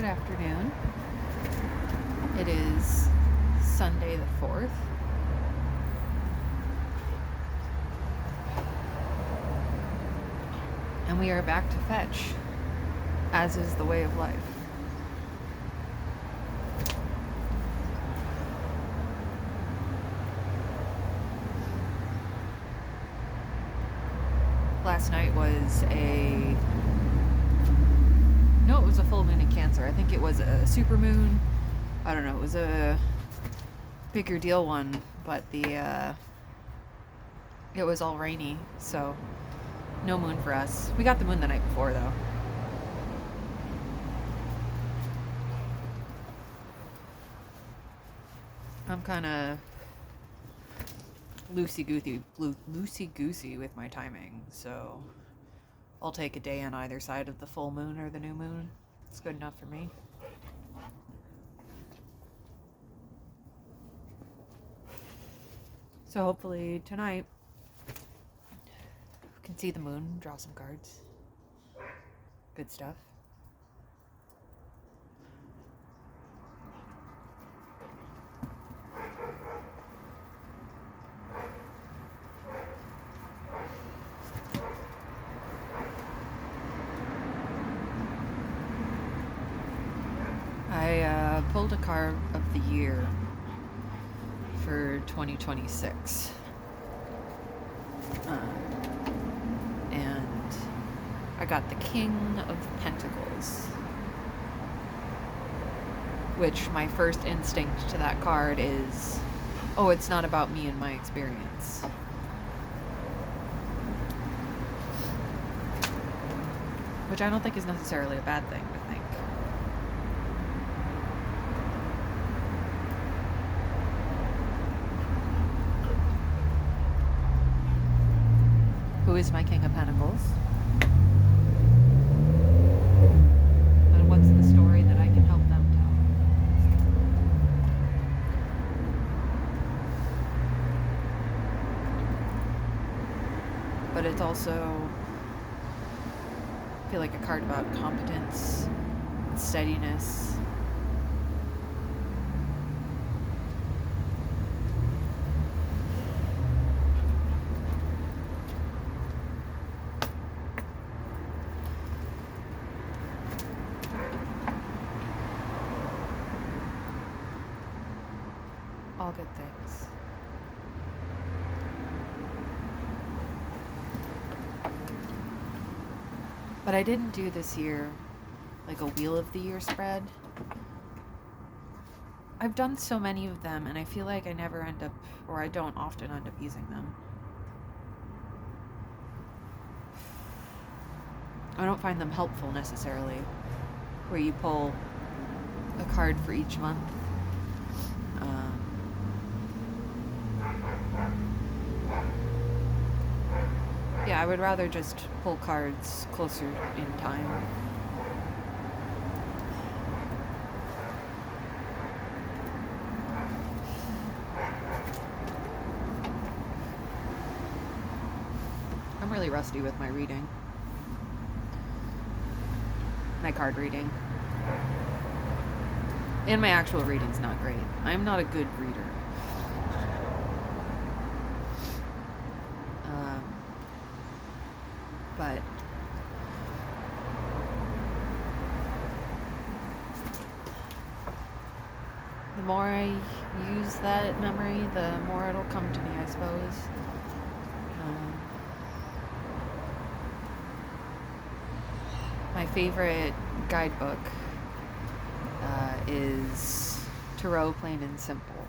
afternoon. It is Sunday the 4th. And we are back to fetch, as is the way of life. Last night was it was a full moon in Cancer. I think it was a super moon. I don't know, it was a bigger deal one, but it was all rainy, so no moon for us. We got the moon the night before, though. I'm kind of loosey-goosey with my timing, so I'll take a day on either side of the full moon or the new moon. It's good enough for me. So hopefully tonight we can see the moon, draw some cards. Good stuff. I pulled a card of the year for 2026. And I got the King of Pentacles, which my first instinct to that card is, oh, it's not about me and my experience. Which I don't think is necessarily a bad thing to think. Who is my King of Pentacles? And what's the story that I can help them tell? But it's also, I feel like a card about competence, steadiness. All good things. But I didn't do this year like a Wheel of the Year spread. I've done so many of them, and I feel like I never end up, or I don't often end up using them. I don't find them helpful necessarily, where you pull a card for each month. Yeah, I would rather just pull cards closer in time. I'm really rusty with my reading. My card reading. And my actual reading's not great. I'm not a good reader. But the more I use that memory, the more it'll come to me, I suppose. My favorite guidebook is Tarot Plain and Simple.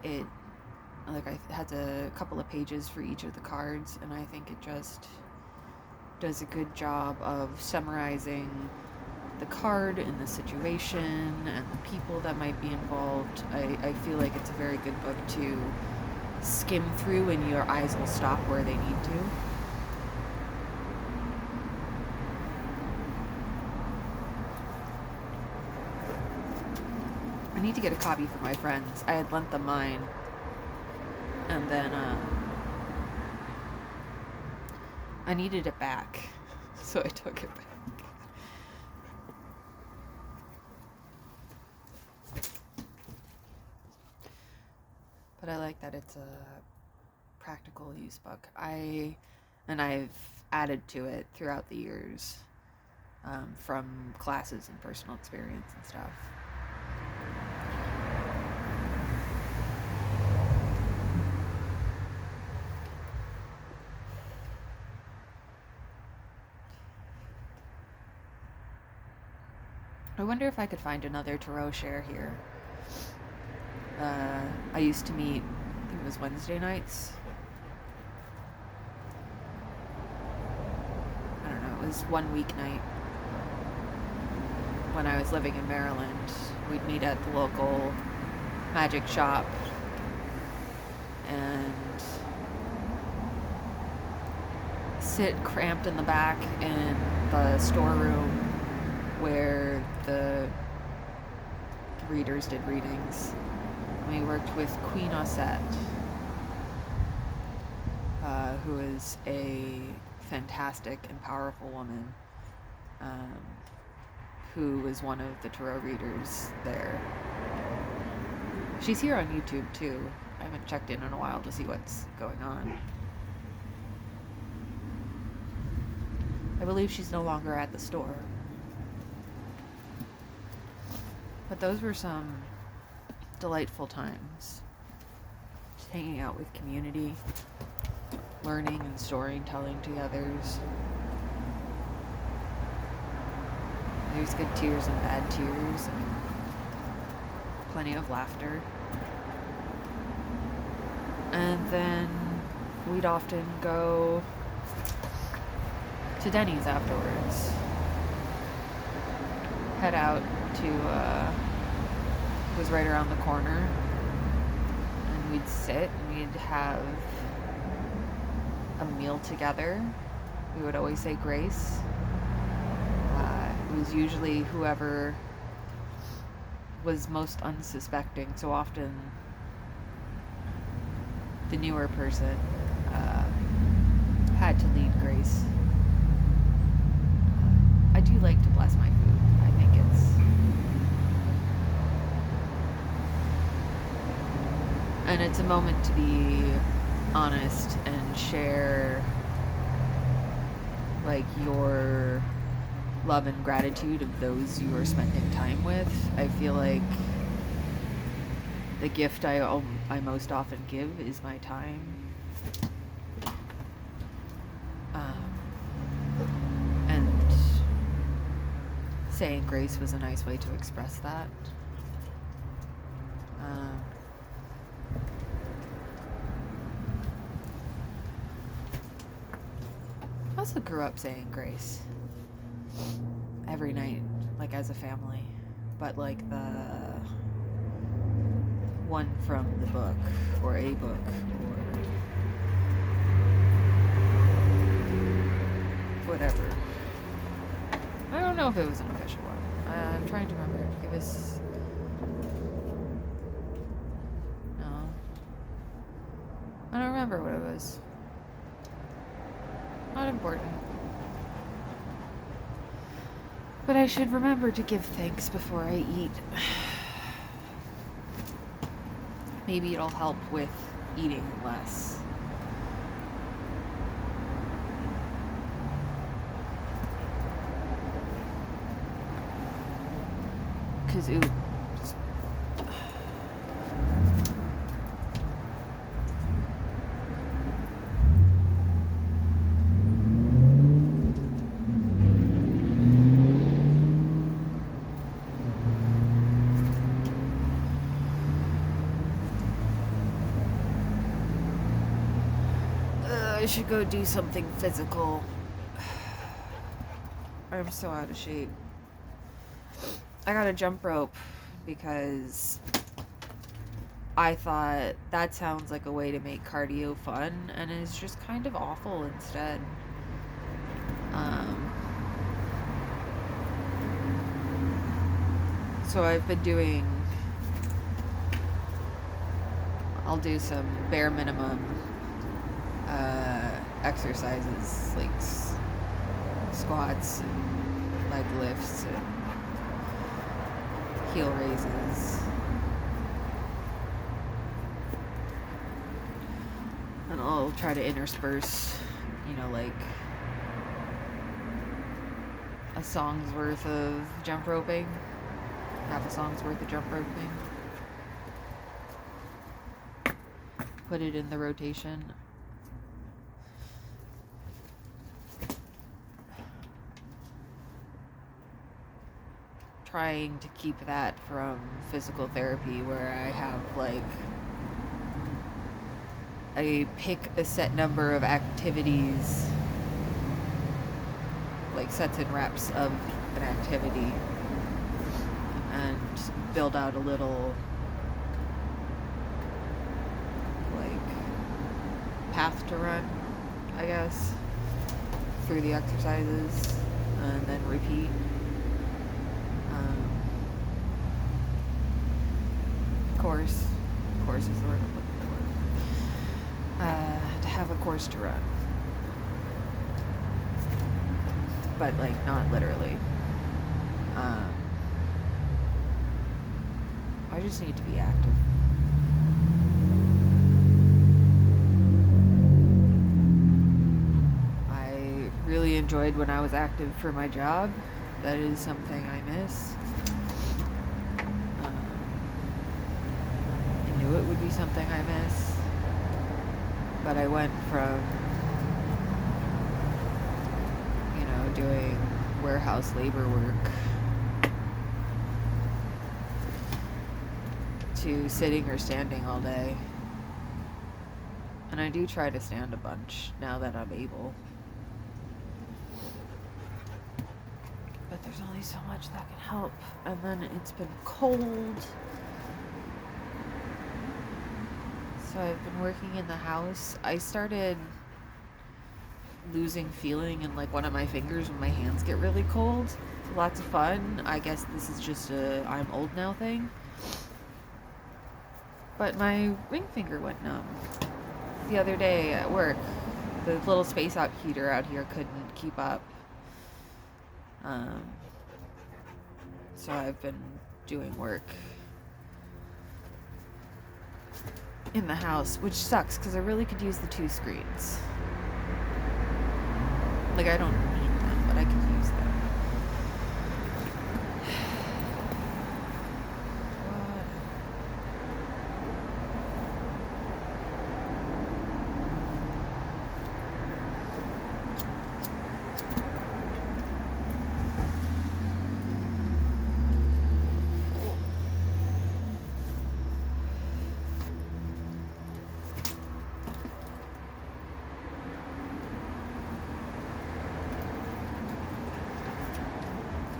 It has a couple of pages for each of the cards, and I think it just does a good job of summarizing the card and the situation and the people that might be involved. I feel like it's a very good book to skim through, and your eyes will stop where they need to. I need to get a copy for my friends. I had lent them mine, and then I needed it back, so I took it back. But I like that it's a practical use book. I've added to it throughout the years, from classes and personal experience and stuff. I wonder if I could find another Tarot share here. I used to meet, I think it was Wednesday nights. I don't know, it was one weeknight. When I was living in Maryland, we'd meet at the local magic shop and sit cramped in the back in the storeroom where the readers did readings. We worked with Queen Osset, who is a fantastic and powerful woman, who was one of the tarot readers there. She's here on YouTube too. I haven't checked in a while to see what's going on. I believe she's no longer at the store. But those were some delightful times. Just hanging out with community, learning and storytelling together. There's good tears and bad tears, and plenty of laughter. And then we'd often go to Denny's afterwards. Head out to, it was right around the corner, and we'd sit and we'd have a meal together. We would always say grace. It was usually whoever was most unsuspecting, so often the newer person had to lead grace. I do like to bless my food. I think it's a moment to be honest and share like your love and gratitude of those you are spending time with. I feel like the gift I most often give is my time. And saying grace was a nice way to express that. I also grew up saying grace every night, like as a family, but like the one from the book or a book or whatever. I don't know if it was an official one. I'm trying to remember. It was... No. I don't remember what it was. Not important. But I should remember to give thanks before I eat. Maybe it'll help with eating less. Because ooh. I should go do something physical. I'm so out of shape. I got a jump rope because I thought that sounds like a way to make cardio fun, and it's just kind of awful instead. So I've been doing... I'll do some bare minimum exercises like squats and leg lifts and heel raises. And I'll try to intersperse, like a song's worth of jump roping, half a song's worth of jump roping. Put it in the rotation. Trying to keep that from physical therapy where I have like I pick a set number of activities, like sets and reps of an activity, and build out a little like path to run, I guess, through the exercises, and then repeat. Course is the word I'm looking for. To have a course to run. But, like, not literally. I just need to be active. I really enjoyed when I was active for my job. That is something I miss. It would be something I miss, but I went from doing warehouse labor work to sitting or standing all day, and I do try to stand a bunch now that I'm able, but there's only so much that can help. And then it's been cold. So I've been working in the house. I started losing feeling in like one of my fingers when my hands get really cold. Lots of fun. I guess this is just a I'm old now thing. But my ring finger went numb the other day at work. The little space out heater out here couldn't keep up. So I've been doing work in the house, which sucks because I really could use the 2 screens. Like, I don't need them, but I could use them.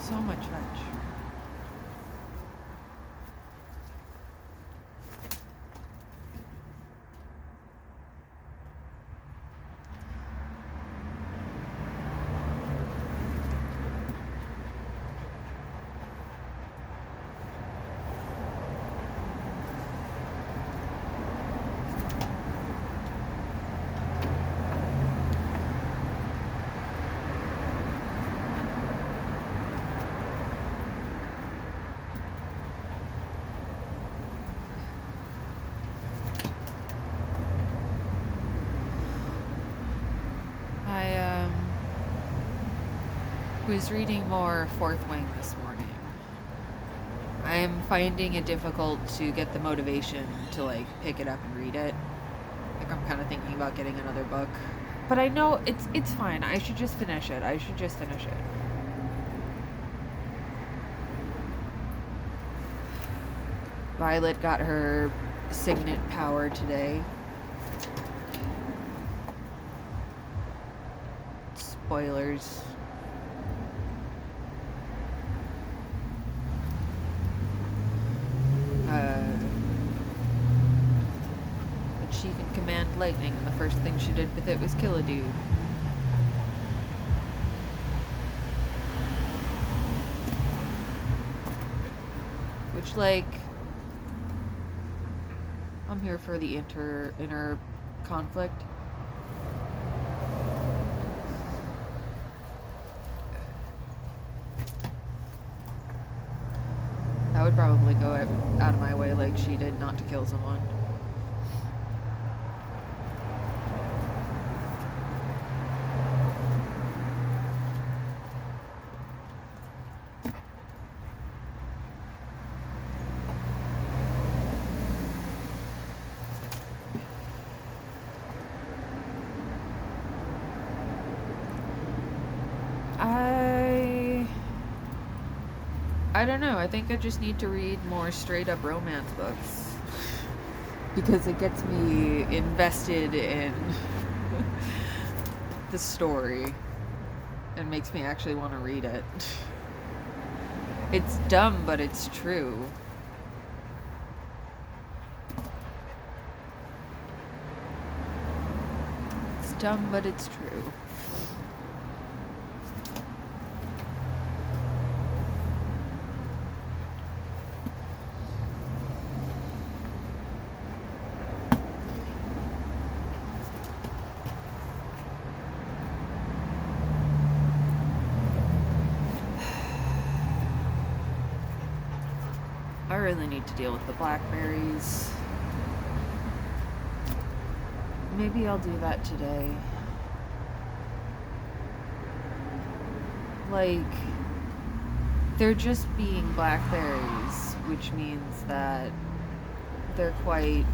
So much veg. Was reading more Fourth Wing this morning. I'm finding it difficult to get the motivation to like pick it up and read it. Like I'm kind of thinking about getting another book, but I know it's fine. I should just finish it. Violet got her signet power today. Spoilers. But she can command lightning, and the first thing she did with it was kill a dude. Which, like, I'm here for the inner conflict. I would probably go out of my way like she did not to kill someone. I don't know. I think I just need to read more straight up romance books because it gets me invested in the story and makes me actually want to read it. It's dumb, but it's true. It's dumb, but it's true. I really need to deal with the blackberries. Maybe I'll do that today. Like, they're just being blackberries, which means that they're quite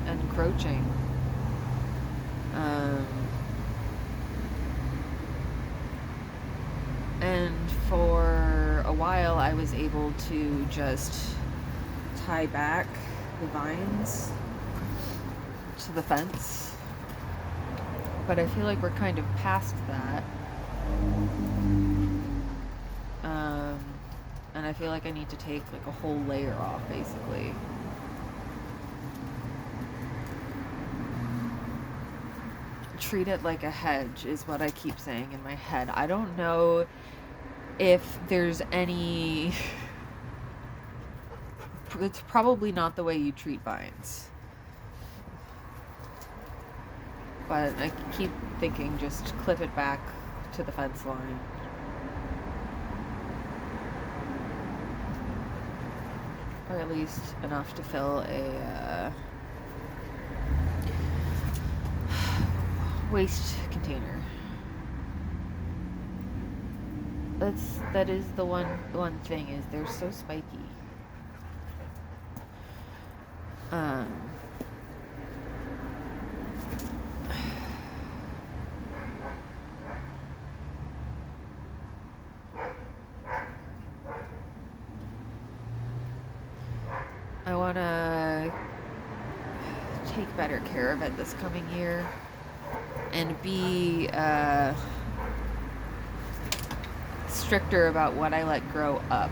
encroaching. And for a while I was able to just tie back the vines to the fence, but I feel like we're kind of past that. And I feel like I need to take like a whole layer off, basically. Treat it like a hedge is what I keep saying in my head. I don't know if there's any... It's probably not the way you treat vines. But I keep thinking just clip it back to the fence line. Or at least enough to fill a waste container. That is the one thing, is they're so spiky. I want to take better care of it this coming year and be stricter about what I let grow up,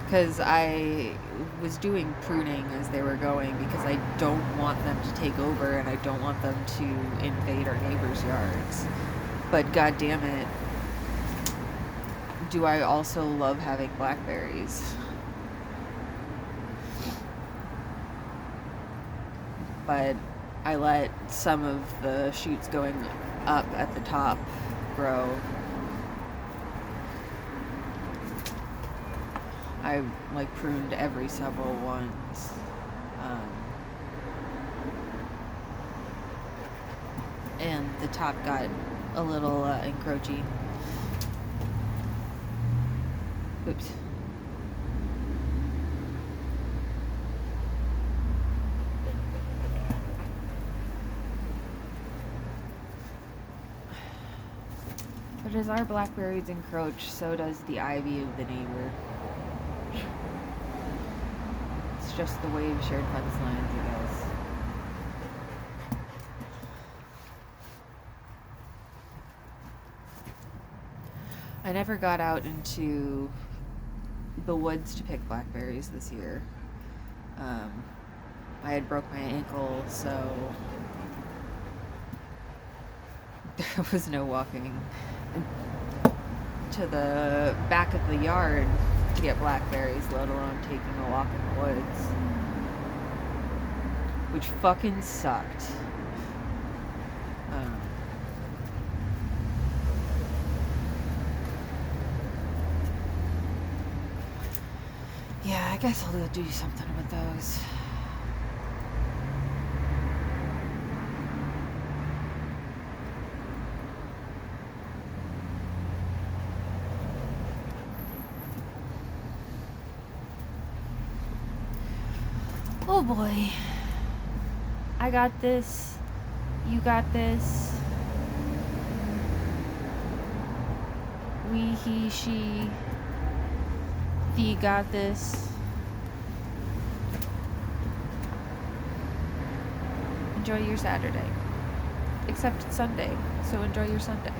because I was doing pruning as they were going because I don't want them to take over and I don't want them to invade our neighbors' yards. But god damn it, do I also love having blackberries. But I let some of the shoots going up at the top grow. I like pruned every several ones. And the top got a little encroachy. Oops. But as our blackberries encroach, so does the ivy of the neighbor. It's just the way of shared fence lines, I guess. I never got out into the woods to pick blackberries this year. I had broke my ankle, so there was no walking to the back of the yard to get blackberries, let alone taking a walk in the woods, which fucking sucked. I guess I'll do something with those. Oh boy. I got this. You got this. We, he, she, thee got this. Enjoy your Saturday. Except it's Sunday, so enjoy your Sunday.